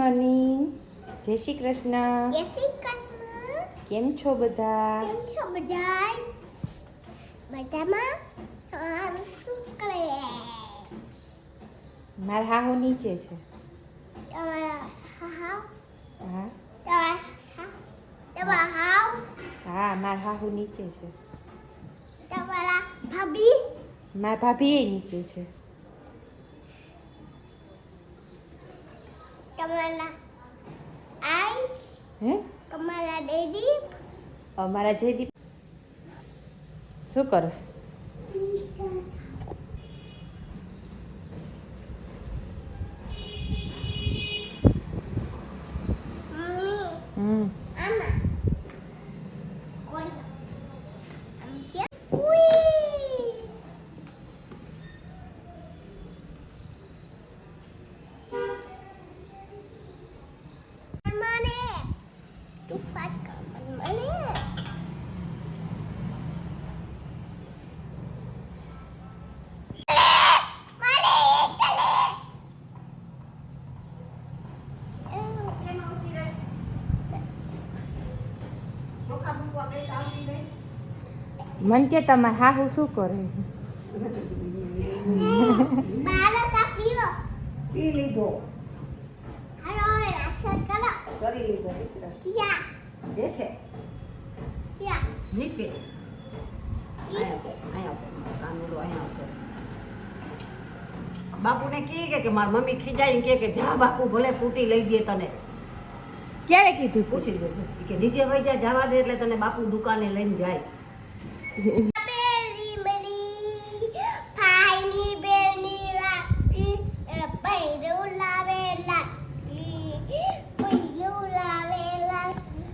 Morning. જય શ્રી કૃષ્ણ. જય શ્રી કૃષ્ણ. કેમ છો બધા? કેમ છો બધા? બધામાં શું કરે? મારા હાહુ નીચે છે. તમારા હાવ હા તમારા હાવ હા, મારા હાહુ નીચે છે. તમારા ભાભી મારા ભાભી એ નીચે છે. તમારા આઈ હે? તમારા ડેડી અમારા જયદીપ શું કરસ? મમ્મી આમાં કોણ આમ છે ઉઈ મને તું પાટ કર મને મન કે તમારા હાહુ શું કરે? પી લીધો હાલો હવે નાસ્તો કરો કરી લીધો દીકરા ક્યાં જે છે ક્યાં નીચે ઈ છે અહીંયા કાનુડો અહીંયા ઉપર બાપુને કહે કે મારી મમ્મી ખીજાઈ કે જા બાપુ ભલે કૂટી લઈ દે તને ક્યારે કીધું તું? પૂછી લેજો કે નીચે વહી જા જવા દે એટલે તને બાપુ દુકાને લઈને જાય બેલી મરી ભાઈની બેની રાખી પૈરું લાવે લાગી પૈરું લાવે લાગી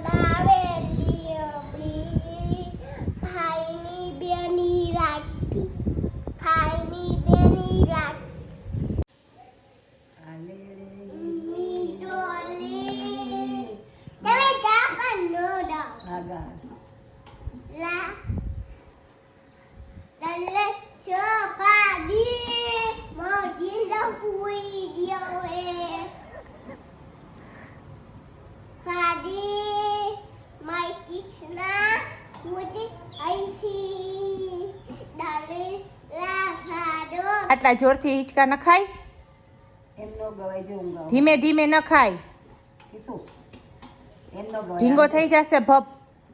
લાવેલી અબડી ભાઈની બેની રાખી ભાઈની બેની રાખી ડોલી તમે જા પણ નો ડા આગળ La la chopadi mojinda hui dio padi my Krishna would I see dale la hado આટલા જોરથી હિંચકા ન ખાય. એમ નો ગવાય છે ઊંઘ ધીમે ધીમે ન ખાય. શું એમ નો ગવાય ઢીંગો થઈ જશે ભપ.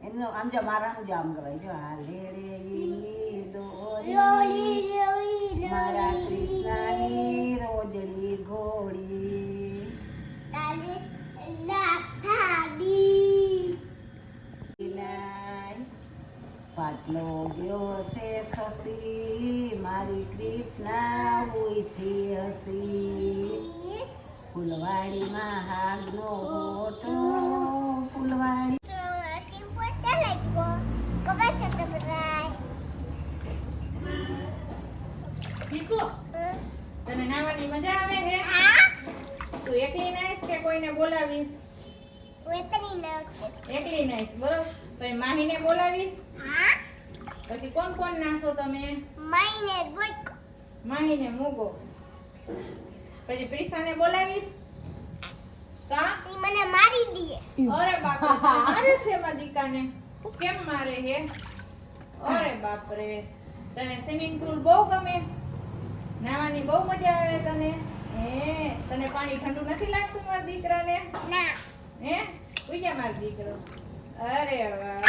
એમનો આમ જો મારાનું જ આમ ગવાય જો આ લેડે ઈ દોરી loli loli મારા loli કૃષ્ણની રોજડી ઘોડી dale la hadi લાય પાટલો ગયો છે ખસી મારી કૃષ્ણ ઉઈથી હસી ફૂલવાડીમાં હાગનો હોટો ફૂલવાડી તને નાવાની મજા આવે છે? તું એકલી નાઈશ કે કોઈને બોલાવીશ? એકલી નાઈશ બરોબર. તો એ માહીને બોલાવીશ. પછી કોણ કોણ નાશો તમે? માહીને મૂકો. પછી પ્રિશાને બોલાવીશ. કા? મને મારી દીએ અરે બાપ રે, તને મારે છે મારા દીકાને. કેમ મારે હે? અરે બાપ રે, તને સ્વિમિંગ પુલ બહુ ગમે? નાવાની બહુ મજા આવે તને? તને પાણી ઠંડુ નથી લાગતું મારા દીકરાને? ના હે? ઉઈ જા મારો દીકરો. અરે વાહ.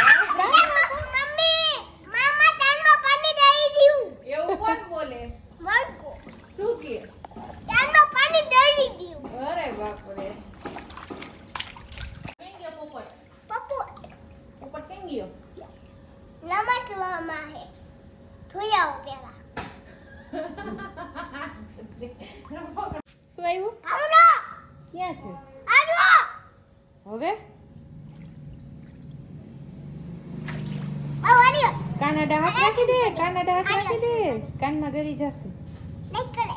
મમ્મી મામા તાંડો પાણી દઈ દીયું એવું કોણ બોલે? મરકો શું કે? તાંડો પાણી દઈ દીયું અરે બાપ રે. કેમ ગયો પોપટ? પપ્પુ પોપટ કેમ ગયો? નમસ્વામાં હે ધોઈ આવો પેલા શું આવ્યું? આવડો ક્યાં છે? આવડો હવે આવડ્યો કાનાડા હાથ રાખી દે. કાનાડા હાથ રાખી દે. કાનમાં ગરી જશે. નીકળે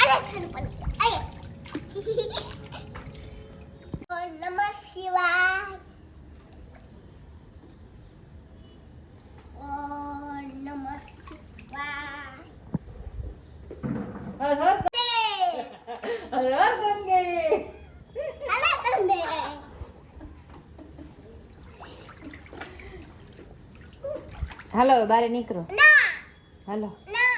અરે ખાનું પણ આય નમઃ શિવાય નમઃ શિવાય હર હર હર હર ગંગે. અરે તમને હાલો હવે બારે નીકળો. ના હાલો ના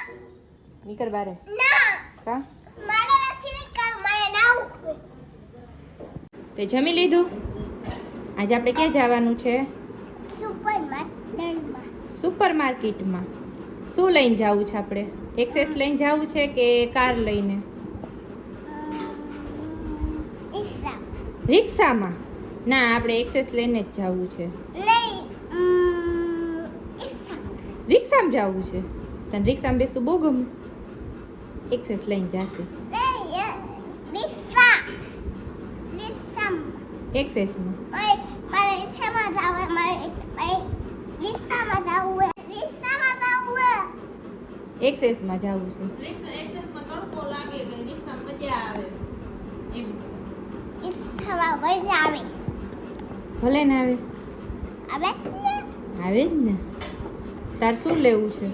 નીકળ બારે. ના કા મારે નથી ને કર મારે નાવું છે. તે જમી લીધું? આજે આપણે ક્યાં જવાનું છે? સુપર માર્કેટમાં સુપર માર્કેટમાં. શું લઈને જવું છે આપણે? એક્સેસ લઈને જવું છે કે કાર લઈને? ઈસા રિક્ષામાં? ના, આપણે એક્સેસ લઈને જ જવું છે. નહીં ઈસા રિક્ષામાં જવું છે? તને રિક્ષામાં બેસવું બહુ ગમે? એક્સેસ લઈને જાશે. નહીં ઈસા ઈસા એક્સેસમાં. મારે ઈસામાં જાવે મારે ઈસામાં જાવું ઈસામાં જાવું એક્સેસમાં જવું છે. ઈસામાં મજા આવે ભલે ને આવે. આવે ને આવે જ ને. તાર શું લેવું છે?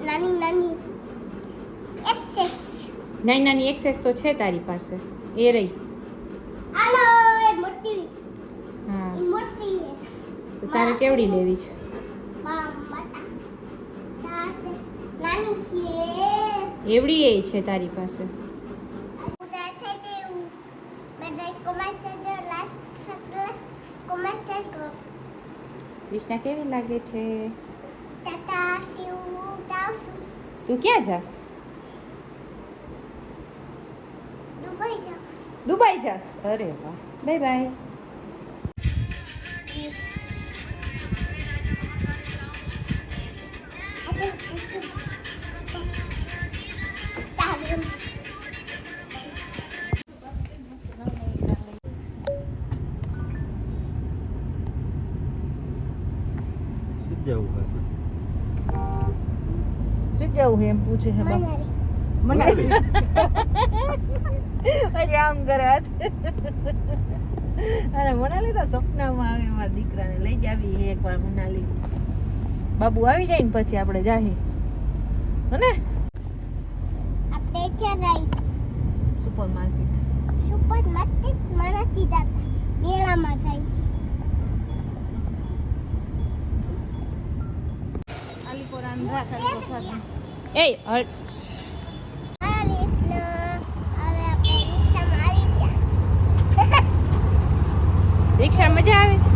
નાની નાની એસેસ નાની નાની એક્સેસ તો છે તારી પાસે. એ રહી. હાલો એ મોટી હા, એ મોટી તો તારે કેવડી લેવી છે? નાની છે એવડી એ છે તારી પાસે. ઉદા થઈ ગયું બધા કોમેન્ટ કરજો લાઈક સબસ્ક્રાઇબ કોમેન્ટ કરો કૃષ્ણા કેવી લાગે છે? ટાટા સીઉ દાસુ તું ક્યાં જાસ? દુબઈ જાવ દુબઈ જાસ? અરે વાહ, બાય બાય. જવું એમ પૂછે છે મનાલી. પછી આમ કરે હાથ. અરે મનાલી તો સપનામાં આવે મારા દીકરાને લઈ જ આવી એકવાર મનાલી. બાબુ આવી જાય ને પછી આપણે જાહી હને આપણે ક્યાં જઈશું સુપર માર્કેટ. સુપર માર્કેટમાં નથી જતા મેળામાં જઈશું એ હવે આપણે રિક્ષામાં આવી ગયા રિક્ષા મજા આવે છે?